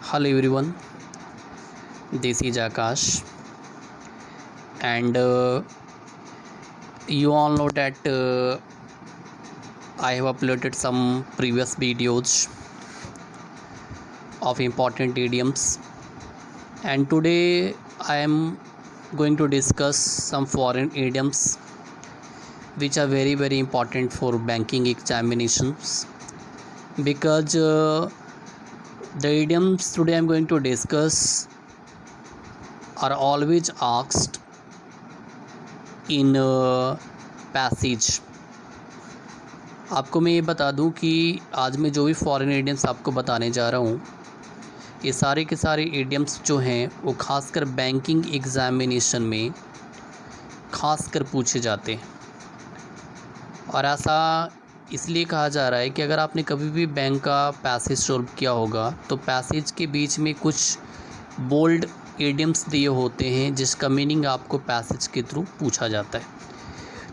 Hello everyone, this is Akash, and you all know that I have uploaded some previous videos of important idioms, and today I am going to discuss some foreign idioms which are very important for banking examinations because the idioms today I am going to discuss are always asked in passage. आपको मैं ये बता दूं कि आज मैं जो भी फॉरेन इडियम्स आपको बताने जा रहा हूँ, ये सारे के सारे इडियम्स जो हैं वो खासकर बैंकिंग एग्ज़ामिनेशन में खासकर पूछे जाते हैं। और ऐसा इसलिए कहा जा रहा है कि अगर आपने कभी भी बैंक का पैसेज सॉल्व किया होगा तो पैसेज के बीच में कुछ बोल्ड इडियम्स दिए होते हैं जिसका मीनिंग आपको पैसेज के थ्रू पूछा जाता है।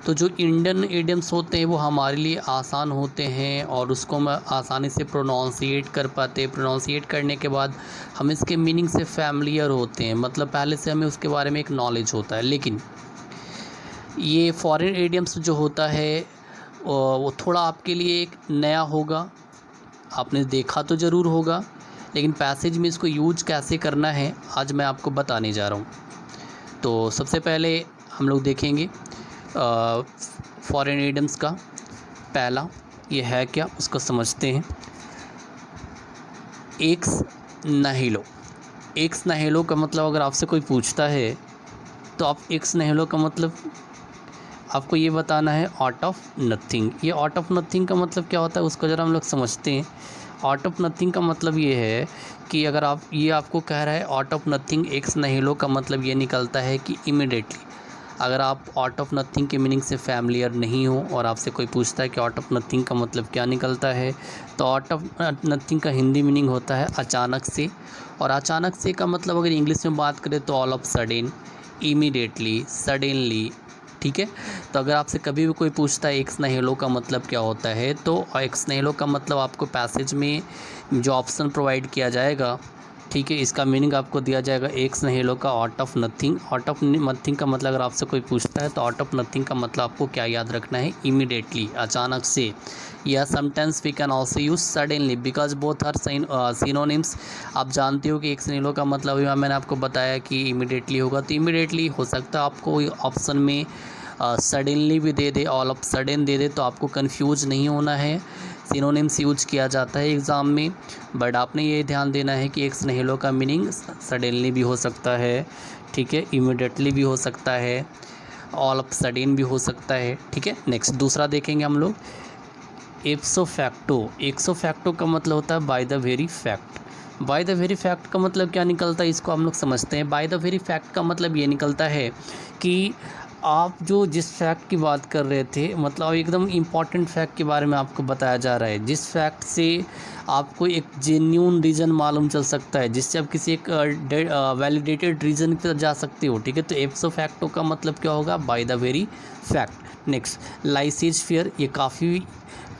तो जो इंडियन इडियम्स होते हैं वो हमारे लिए आसान होते हैं और उसको हम आसानी से प्रोनाउंसिएट कर पाते हैं। प्रोनाउंसिएट करने के बाद हम इसके मीनिंग से फैमिलियर होते हैं, मतलब पहले से हमें उसके बारे में एक नॉलेज होता है। लेकिन ये फॉरेन इडियम्स जो होता है वो थोड़ा आपके लिए एक नया होगा, आपने देखा तो ज़रूर होगा, लेकिन पैसेज में इसको यूज कैसे करना है आज मैं आपको बताने जा रहा हूँ। तो सबसे पहले हम लोग देखेंगे फॉरेन इडियम्स का पहला ये है क्या, उसको समझते हैं। एक्स नहिलो। एक्स नहिलो का मतलब अगर आपसे कोई पूछता है तो आप एक्स नहिलो का मतलब आपको ये बताना है आउट ऑफ नथिंग। ये आउट ऑफ नथिंग का मतलब क्या होता है उसको ज़रा हम लोग समझते हैं। आउट ऑफ नथिंग का मतलब ये है कि अगर आप ये आपको कह रहा है आउट ऑफ नथिंग एक्स नहिलो का मतलब ये निकलता है कि इमिडिएटली। अगर आप आउट ऑफ नथिंग के मीनिंग से फैमिलियर नहीं हो और आपसे कोई पूछता है कि आउट ऑफ नथिंग का मतलब क्या निकलता है, तो आउट ऑफ नथिंग का हिंदी मीनिंग होता है अचानक से। और अचानक से का मतलब अगर इंग्लिश में बात करें तो all of sudden, immediately, suddenly. ठीक है, तो अगर आपसे कभी भी कोई पूछता है एक्स नहिलो का मतलब क्या होता है, तो एक्स नहिलो का मतलब आपको पैसेज में जो ऑप्शन प्रोवाइड किया जाएगा, ठीक है, इसका मीनिंग आपको दिया जाएगा एक्स नहिलो का out of nothing. Out of nothing का मतलब अगर आपसे कोई पूछता है तो आउट ऑफ नथिंग का मतलब आपको क्या याद रखना है, इमीडिएटली, अचानक से। या sometimes we can also use suddenly because both are synonyms. आप जानते हो कि एक्स नहिलो का मतलब मैंने आपको बताया कि इमीडिएटली होगा, तो इमीडिएटली हो सकता है आपको ऑप्शन में सडनली भी दे दे, ऑल ऑफ सडन दे दे, तो आपको कंफ्यूज नहीं होना है। सिनोनिम्स यूज किया जाता है एग्ज़ाम में, बट आपने ये ध्यान देना है कि एक्स नहिलो का मीनिंग सडनली भी हो सकता है, ठीक है, इमीडिएटली भी हो सकता है, ऑल ऑफ सडन भी हो सकता है। ठीक है, नेक्स्ट दूसरा देखेंगे हम लोग, इप्सो फैक्टो। इप्सो फैक्टो का मतलब होता है bye the very fact. Bye the very fact का मतलब क्या निकलता है इसको हम लोग समझते हैं। बाय द वेरी फैक्ट का मतलब ये निकलता है कि आप जो जिस फैक्ट की बात कर रहे थे, मतलब एकदम इम्पॉर्टेंट फैक्ट के बारे में आपको बताया जा रहा है, जिस फैक्ट से आपको एक जेन्यून रीज़न मालूम चल सकता है, जिससे आप किसी एक वैलिडेटेड रीज़न पर जा सकते हो। ठीक है, तो इप्सो फैक्टो का मतलब क्या होगा, by the very fact. Next, laissez faire, ये काफ़ी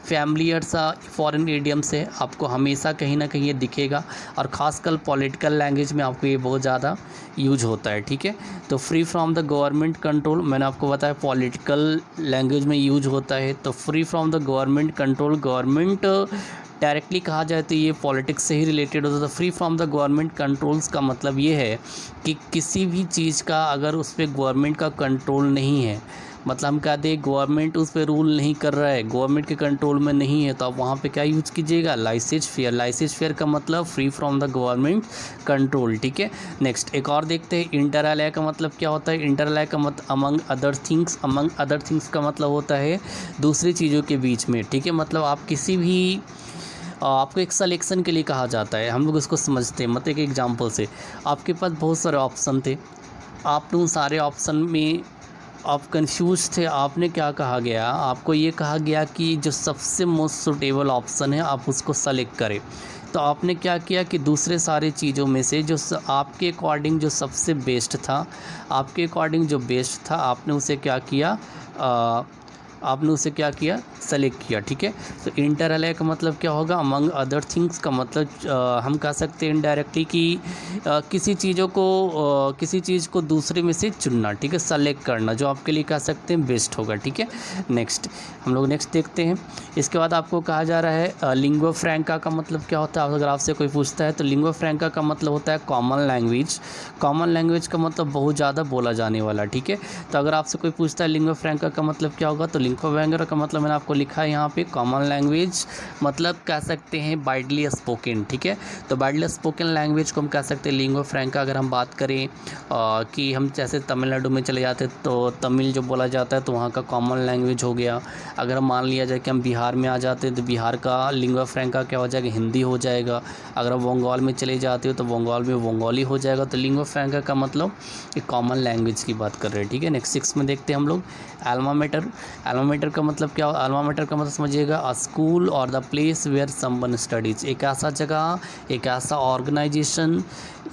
फैमिलियर सा फॉरेन इडियम्स है, आपको हमेशा कहीं ना कहीं ये दिखेगा और ख़ासकर पॉलिटिकल लैंग्वेज में आपको ये बहुत ज़्यादा यूज होता है। ठीक है, तो free from the government control, मैंने आपको बताया पॉलिटिकल लैंग्वेज में यूज होता है, तो free from the government control, government directly कहा जाए तो ये पॉलिटिक्स से ही रिलेटेड होता है। Free from the government controls का मतलब ये है कि किसी भी चीज़ का अगर उस पर गवर्नमेंट का कंट्रोल नहीं है, मतलब हम कहते हैं गवर्नमेंट उस पर रूल नहीं कर रहा है, गवर्नमेंट के कंट्रोल में नहीं है, तो आप वहाँ पे क्या यूज़ कीजिएगा, लाइसेज फेयर। लाइसेज फेयर का मतलब free from the government control. ठीक है, नेक्स्ट एक और देखते हैं, इंटर अलाय का मतलब क्या होता है। इंटर अलाय का मतलब among other things. Among other things का मतलब होता है दूसरी चीज़ों के बीच में। ठीक है, मतलब आप किसी भी आपको एक सिलेक्शन के लिए कहा जाता है, हम लोग इसको समझते हैं। मतलब एक एग्जाम्पल से आपके पास बहुत सारे ऑप्शन थे, आपने उन सारे ऑप्शन में आप कंफ्यूज थे, आपने क्या कहा गया, आपको ये कहा गया कि जो सबसे मोस्ट सूटेबल ऑप्शन है आप उसको सेलेक्ट करें। तो आपने क्या किया कि दूसरे सारे चीज़ों में से जो आपके अकॉर्डिंग जो सबसे बेस्ट था, आपके अकॉर्डिंग जो बेस्ट था, आपने उसे क्या किया, आपने उसे क्या किया, सेलेक्ट किया, ठीक है। तो इंटर अलाइ का मतलब क्या होगा, अमंग अदर थिंग्स का मतलब हम कह सकते हैं इनडायरेक्टली कि किसी चीज़ को दूसरे में से चुनना, ठीक है, सेलेक्ट करना, जो आपके लिए कह सकते हैं बेस्ट होगा, ठीक है। नेक्स्ट हम लोग नेक्स्ट देखते हैं। इसके बाद आपको कहा जा रहा है लिंगुआ फ्रैंका का मतलब क्या होता है। अगर आपसे कोई पूछता है तो लिंगुआ फ्रैंका का मतलब होता है कॉमन लैंग्वेज। कॉमन लैंग्वेज का मतलब बहुत ज़्यादा बोला जाने वाला, ठीक है। तो अगर आपसे कोई पूछता है लिंगुआ फ्रैंका का मतलब क्या होगा, तो लिंगुआ फ्रैंका का मतलब मैंने आपको लिखा है यहाँ पे, कॉमन लैंग्वेज मतलब कह सकते हैं वाइडली स्पोकन, ठीक है। तो वाइडली स्पोकन लैंग्वेज को हम कह सकते हैं लिंगुआ फ्रैंका। अगर हम बात करें कि हम जैसे तमिलनाडु में चले जाते तो तमिल जो बोला जाता है तो वहाँ का कॉमन लैंग्वेज हो गया। अगर हम मान लिया जाए कि हम बिहार में आ जाते हैं तो बिहार का लिंगुआ फ्रैंका क्या हो जाएगा, हिंदी हो जाएगा। अगर आप बंगाल में चले जाते हो तो बंगाल में बंगाली हो जाएगा। तो लिंगुआ फ्रैंका का मतलब एक कॉमन लैंग्वेज की बात कर रहे हैं, ठीक है। नेक्स्ट 6 में देखते हैं हम लोग एल्मा मैटर। एल्मा मैटर का मतलब क्या, एल्मा मैटर का मतलब समझिएगा अ स्कूल और the place where someone studies. एक ऐसा जगह, एक ऐसा ऑर्गेनाइजेशन,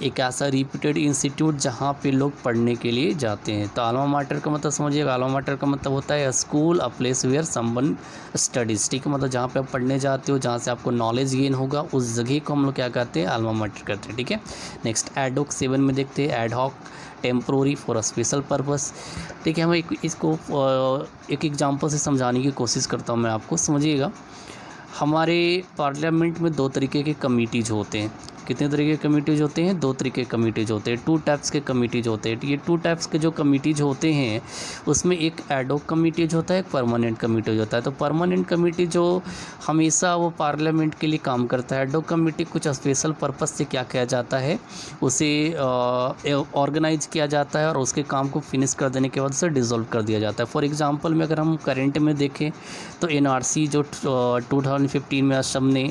एक ऐसा रिप्यूटेड इंस्टीट्यूट जहाँ पे लोग पढ़ने के लिए जाते हैं। तो अल्मा मैटर का मतलब समझिएगा, अल्मा मैटर का मतलब होता है school a place where someone studies, ठीक है। मतलब जहाँ पे आप पढ़ने जाते हो, जहाँ से आपको नॉलेज गेन होगा, उस जगह को हम लोग क्या कहते हैं, अल्मा मैटर कहते हैं, ठीक है। नेक्स्ट एडहॉक 7 में देखते हैं ad hoc temporary for a special purpose, ठीक है। हम इसको एक एग्जांपल से समझाने की कोशिश करता हूँ मैं आपको, समझिएगा। हमारे पार्लियामेंट में 2 तरीके के कमिटीज़ होते हैं। कितने तरीके के कमिटीज़ होते हैं, 2 तरीके के कमिटीज़ होते हैं। 2 टाइप्स के कमिटीज़ होते हैं। ये 2 टाइप्स के जो कमिटीज़ होते हैं उसमें एक एडहॉक कमिटीज़ होता है, एक परमानेंट कमिटीज़ होता है। तो परमानेंट कमिटी जो हमेशा वो पार्लियामेंट के लिए काम करता है। एडहॉक कमिटी कुछ स्पेशल पर्पस से क्या किया जाता है, उसे ऑर्गेनाइज किया जाता है और उसके काम को फिनिश कर देने के बाद उसे डिसॉल्व कर दिया जाता है। फॉर एग्जांपल में अगर हम करंट में देखें तो एनआरसी जो 2015 में असम ने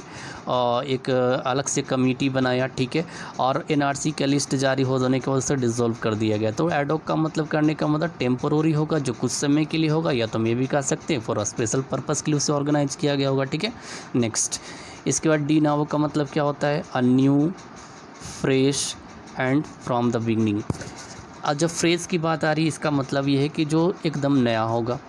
एक अलग से कमेटी बनाया, ठीक है, और एनआरसी का लिस्ट जारी हो जाने के बाद उसे डिसॉल्व कर दिया गया। तो एडहॉक का मतलब करने का मतलब टेम्पोररी होगा, जो कुछ समय के लिए होगा, या तो हम ये भी कह सकते हैं फॉर अ स्पेशल पर्पस के लिए उसे ऑर्गेनाइज किया गया होगा, ठीक है। नेक्स्ट इसके बाद डी नावो का मतलब क्या होता है, a new, fresh and from the beginning. अब जब फ्रेश की बात आ रही है, इसका मतलब ये है कि जो एकदम नया होगा,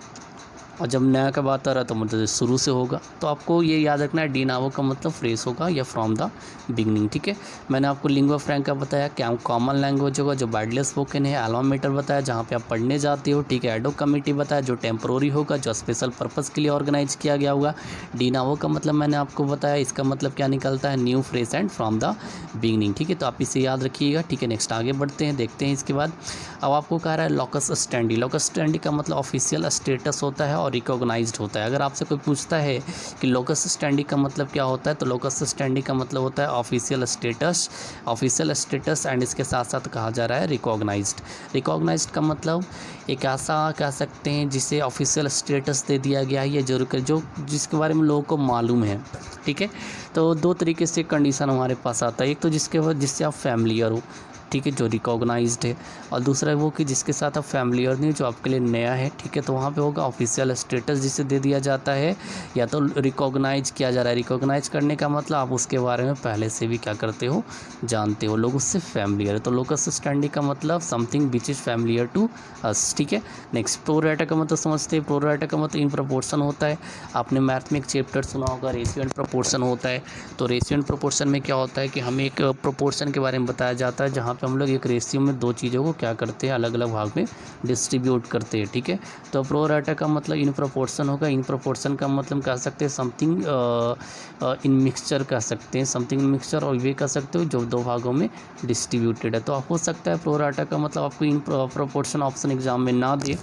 और जब नया का बात आ रहा है तो मतलब शुरू से होगा। तो आपको ये याद रखना है, डी नावो का मतलब फ्रेश होगा या फ्रॉम द बिगनिंग, ठीक है। मैंने आपको लिंगुआ फ्रैंका बताया क्या कॉमन लैंग्वेज होगा जो वाइडली स्पोकन है। एल्मा मैटर बताया जहाँ पे आप पढ़ने जाते हो, ठीक है। एडहॉक कमेटी बताया जो टेम्पोररी होगा, जो स्पेशल पर्पस के लिए ऑर्गेनाइज किया गया होगा। डी नावो का मतलब मैंने आपको बताया, इसका मतलब क्या निकलता है, new, fresh and from the beginning, ठीक है। तो आप इसे याद रखिएगा, ठीक है। नेक्स्ट आगे बढ़ते हैं, देखते हैं इसके बाद। अब आपको कह रहा है लॉकस स्टैंडी। लॉकस स्टैंडी का मतलब ऑफिशियल स्टेटस होता है और रिकॉग्नाइज्ड होता है। अगर आपसे कोई पूछता है कि लोकस स्टैंडी का मतलब क्या होता है, तो लोकस स्टैंडी का मतलब होता है ऑफिशियल स्टेटस एंड इसके साथ साथ कहा जा रहा है रिकॉग्नाइज्ड। रिकॉग्नाइज्ड का मतलब एक ऐसा कह सकते हैं जिसे ऑफिशियल स्टेटस दे दिया गया है, ये जरूर जो जिसके बारे में लोगों को मालूम है, ठीक है। तो 2 तरीके से कंडीशन हमारे पास आता है, एक तो जिससे आप फैमिलियर हो, ठीक है, जो रिकॉग्नाइज्ड है, और दूसरा है वो कि जिसके साथ आप फैमिलियर नहीं, जो आपके लिए नया है, ठीक है। तो वहाँ पे होगा ऑफिशियल स्टेटस जिसे दे दिया जाता है, या तो रिकॉग्नाइज किया जा रहा है। रिकॉग्नाइज करने का मतलब आप उसके बारे में पहले से भी क्या करते हो, जानते हो, लोग उससे फैमिलियर है। तो लोकस स्टैंडी का मतलब something which is familiar to us, ठीक है। नेक्स्ट प्रो राटा का मतलब समझते हैं। प्रो राटा का मतलब इन प्रपोर्शन होता है। आपने मैथ में एक चैप्टर सुना होगा, रेशियो एंड प्रपोर्शन होता है। तो रेशियो एंड प्रपोर्शन में क्या होता है कि हमें एक प्रपोर्शन के बारे में बताया जाता है जहाँ पे हम लोग एक रेशियो में 2 चीज़ों को क्या करते हैं, अलग अलग भाग में डिस्ट्रीब्यूट करते हैं, ठीक है। तो प्रो राटा का मतलब इन प्रपोर्शन होगा। इन प्रपोर्शन का मतलब कह सकते हैं समथिंग इन मिक्सचर कह सकते हैं, समथिंग इन मिक्सचर, और ये कह सकते हो जो 2 भागों में डिस्ट्रीब्यूटेड है। तो हो सकता है प्रो राटा का मतलब आपको इन प्रपोर्शन ऑप्शन एग्जाम में ना दे।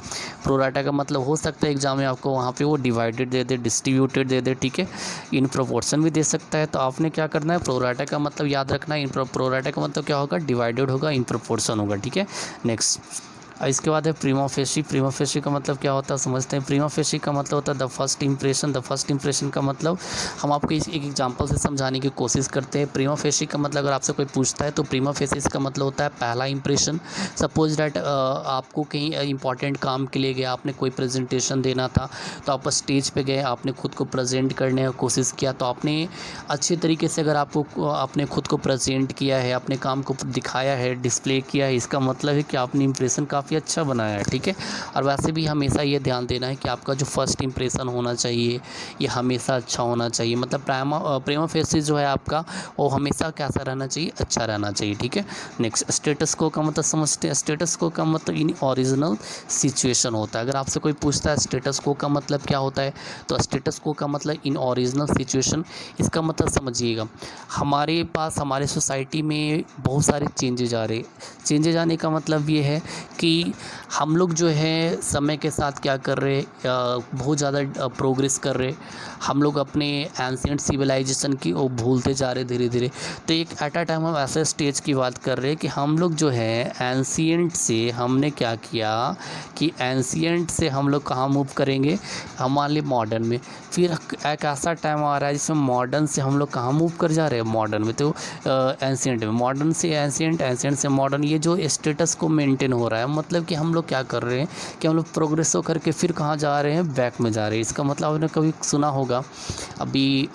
प्रो राटा का मतलब हो सकता है एग्जाम में आपको वहाँ पे वो डिवाइडेड दे दे, डिस्ट्रीब्यूटेड दे दे, ठीक है। इन प्रोपोर्शन भी दे सकता है। तो आपने क्या करना है, प्रो राटा का मतलब याद रखना है। इन प्रो राटा का मतलब क्या होगा, डिवाइडेड होगा, इन प्रोपोर्शन होगा, ठीक है। नेक्स्ट इसके बाद है प्रीमा फेसी। प्रीमा फेसी का मतलब क्या होता है समझते हैं। प्रीमा फेसी का मतलब होता है the first impression. The first impression का मतलब हम आपको एक एग्जांपल से समझाने की कोशिश करते हैं। प्रीमा फेसी का मतलब अगर आपसे कोई पूछता है तो प्रीमा फेसी का मतलब होता है पहला इंप्रेशन। सपोज डैट आपको कहीं इंपॉर्टेंट काम के लिए गया, आपने कोई प्रेजेंटेशन देना था, तो आप स्टेज पे गए, आपने खुद को प्रेजेंट करने की कोशिश किया, तो आपने अच्छे तरीके से अगर आपने खुद को प्रेजेंट किया है, अपने काम को दिखाया है, डिस्प्ले किया है, इसका मतलब है कि आपने इंप्रेशन काफ़ी काफ़ी अच्छा बनाया है, ठीक है। और वैसे भी हमेशा ये ध्यान देना है कि आपका जो फर्स्ट इंप्रेशन होना चाहिए ये हमेशा अच्छा होना चाहिए, मतलब प्रेमा फेसी जो है आपका वो हमेशा कैसा रहना चाहिए, अच्छा रहना चाहिए, ठीक है। नेक्स्ट स्टेटस को का मतलब समझते हैं। स्टेटस को का मतलब इन ओरिजिनल सिचुएशन होता है। अगर आपसे कोई पूछता है स्टेटस को का मतलब क्या होता है, तो स्टेटस को का मतलब इन ओरिजिनल सिचुएशन। इसका मतलब समझिएगा, हमारे पास हमारे सोसाइटी में बहुत सारे चेंजेज आ रहे। चेंजेज आने का मतलब ये है कि हम लोग जो है समय के साथ क्या कर रहे, बहुत ज़्यादा प्रोग्रेस कर रहे। हम लोग अपने एंशिएंट सिविलाइजेशन की वो भूलते जा रहे धीरे धीरे। तो एक एट अ टाइम हम ऐसे स्टेज की बात कर रहे हैं कि हम लोग जो है एंशिएंट से हमने क्या किया कि एंशिएंट से हम लोग कहाँ मूव करेंगे, हमारे लिए मॉडर्न में। फिर एक ऐसा टाइम आ रहा है जिसमें मॉडर्न से हम लोग कहाँ मूव कर जा रहे हैं, मॉडर्न में। तो एंशिएंट में, मॉडर्न से एंशिएंट, एंशिएंट से मॉडर्न, ये जो स्टेटस को मेंटेन हो रहा है, मतलब कि हम लोग क्या कर रहे हैं कि हम लोग प्रोग्रेस हो करके फिर कहाँ जा रहे हैं, बैक में जा रहे हैं। इसका मतलब आपने कभी सुना होगा अभी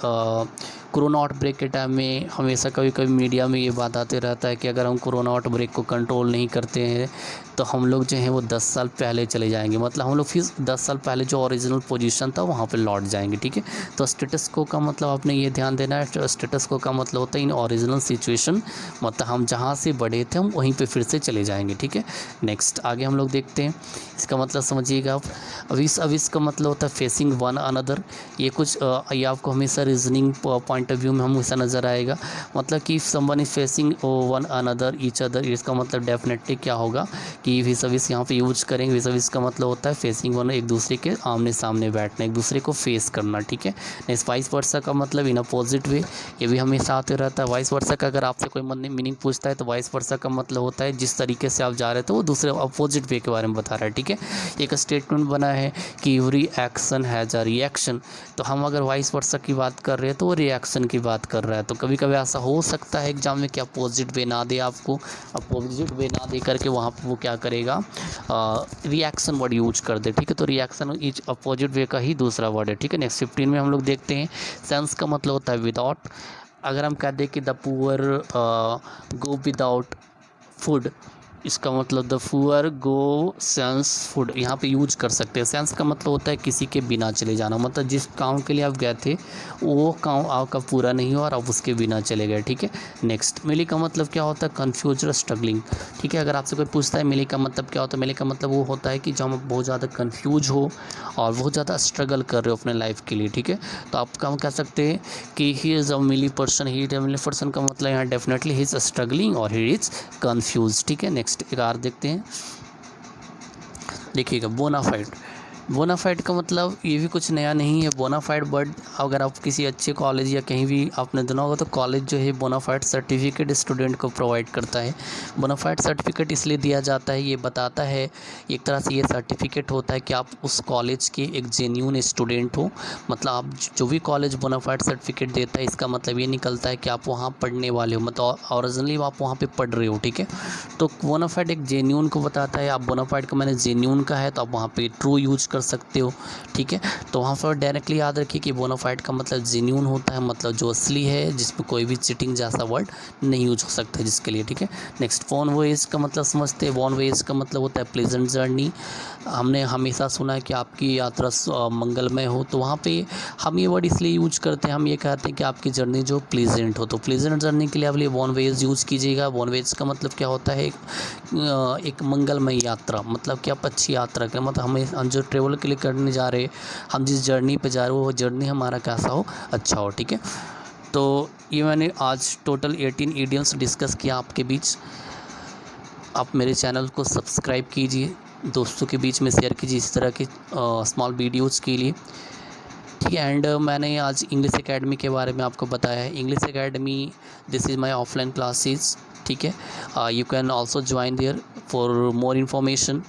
कोरोना आउटब्रेक के टाइम में हमेशा कभी कभी मीडिया में ये बात आते रहता है कि अगर हम कोरोना आउटब्रेक को कंट्रोल नहीं करते हैं तो हम लोग जो हैं वो 10 साल पहले चले जाएंगे, मतलब हम लोग फिर 10 साल पहले जो ओरिजिनल पोजीशन था वहाँ पे लौट जाएंगे, ठीक है। तो स्टेटस को का मतलब आपने ये ध्यान देना है, स्टेटस को का मतलब होता है इन ओरिजिनल सिचुएशन, मतलब हम जहाँ से बड़े थे हम वहीं पे फिर से चले जाएंगे, ठीक है। नेक्स्ट आगे हम लोग देखते हैं, इसका मतलब समझिएगा आप। अविस का मतलब होता है फेसिंग वन अनदर। ये कुछ ये आपको हमेशा रीजनिंग पॉइंट ऑफ व्यू में हमेशा नज़र आएगा, मतलब कि someone is facing one another each other, इसका मतलब डेफिनेटली क्या होगा कि विस अविस यहाँ पे यूज करेंगे। विस अविस का मतलब होता है फेसिंग वन, एक दूसरे के आमने सामने बैठना, एक दूसरे को फेस करना, ठीक है। नेक्स्ट वाइस वर्सा का मतलब इन अपोजिट वे, ये भी हमेशा आते रहता है। वाइस वर्सा का अगर आपसे कोई मीनिंग पूछता है तो वाइस वर्सा का मतलब होता है जिस तरीके से आप जा रहे थे वो दूसरे अपोजिट वे के बारे में बता रहा है, ठीक है। एक स्टेटमेंट बना है कि every action has a reaction, तो हम अगर वाइस वर्सा की बात कर रहे हैं तो वो रिएक्शन की बात कर रहा है। तो कभी कभी ऐसा हो सकता है एग्जाम में कि अपोजिट वे ना दे आपको, अपोजिट वे ना दे करके वहाँ पर वो क्या करेगा, रिएक्शन वर्ड यूज कर दे, ठीक है। तो रिएक्शन इज अपोजिट वे का ही दूसरा वर्ड है, ठीक है। नेक्स्ट 15 में हम लोग देखते हैं सेंस का मतलब होता है विदाउट। अगर हम कह दें कि the poor go without food, इसका मतलब the poor go sense food, यहाँ पे यूज कर सकते हैं। सेंस का मतलब होता है किसी के बिना चले जाना, मतलब जिस काम के लिए आप गए थे वो काम आपका पूरा नहीं हुआ और आप उसके बिना चले गए, ठीक है। नेक्स्ट मिली का मतलब क्या होता है, कन्फ्यूज और स्ट्रगलिंग, ठीक है। अगर आपसे कोई पूछता है मिली का मतलब क्या होता है, मिली का मतलब वो होता है कि जब हम बहुत ज़्यादा कन्फ्यूज हो और बहुत ज़्यादा स्ट्रगल कर रहे हो अपने लाइफ के लिए, ठीक है। तो आप हम कह सकते हैं कि he is a milli person. He is a milli person का मतलब यहाँ डेफिनेटली ही इज़ स्ट्रगलिंग और ही इज़ कन्फ्यूज, ठीक है। नेक्स्ट एक और देखते हैं, देखिएगा बोनाफाइड। बोनाफाइड का मतलब ये भी कुछ नया नहीं है। बोनाफाइड वर्ड अगर आप किसी अच्छे कॉलेज या कहीं भी आपने सुना होगा तो कॉलेज जो है बोनाफाइड सर्टिफिकेट स्टूडेंट को प्रोवाइड करता है। बोनाफाइड सर्टिफिकेट इसलिए दिया जाता है, ये बताता है एक तरह से, ये सर्टिफिकेट होता है कि आप उस कॉलेज के एक जेन्यून स्टूडेंट हो। मतलब आप जो भी कॉलेज बोनाफाइड सर्टिफिकेट देता है इसका मतलब ये निकलता है कि आप वहाँ पढ़ने वाले हो, मतलब ओरिजिनली आप वहाँ पर पढ़ रहे हो, ठीक है। तो बोनाफाइड एक जेन्यून को बताता है। आप बोनाफाइड का मैंने जेन्यून का है तो आप वहाँ पे ट्रू यूज कर सकते हो, ठीक है। तो वहाँ पर डायरेक्टली याद रखिए कि बोनाफाइड का मतलब जेन्यून होता है, मतलब जो असली है, जिसमें कोई भी चीटिंग जैसा वर्ड नहीं यूज हो सकता है जिसके लिए, ठीक है। नेक्स्ट वॉन वॉयेज का मतलब समझते हैं। वॉन वॉयेज का मतलब होता है प्लेजेंट जर्नी। हमने हमेशा सुना है कि आपकी यात्रा मंगलमय हो, तो वहाँ पे हम ये वर्ड इसलिए यूज करते हैं, हम ये कहते हैं कि आपकी जर्नी जो प्लेजेंट हो। तो प्लेजेंट जर्नी के लिए आप वॉन वॉयेज यूज़ कीजिएगा। वॉन वॉयेज का मतलब क्या होता है, एक मंगलमय यात्रा, मतलब कि आप अच्छी यात्रा करें, मतलब हम जो ट्रेवल के लिए करने जा रहे हैं, हम जिस जर्नी पे जा रहे हो वो जर्नी हमारा कैसा हो, अच्छा हो, ठीक है। तो ये मैंने आज टोटल 18 इडियम्स डिस्कस किया आपके बीच। आप मेरे चैनल को सब्सक्राइब कीजिए, दोस्तों के बीच में शेयर कीजिए इस तरह के स्मॉल वीडियोज़ के लिए, ठीक है। एंड मैंने आज इंग्लिश एकेडमी के बारे में आपको बताया है। English academy, this is my offline classes, ठीक है। You can also join there for more information.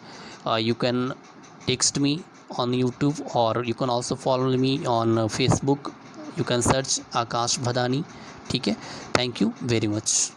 You can text me on YouTube or you can also follow me on Facebook. You can search Akash Bhadani, ठीक है। Thank you very much.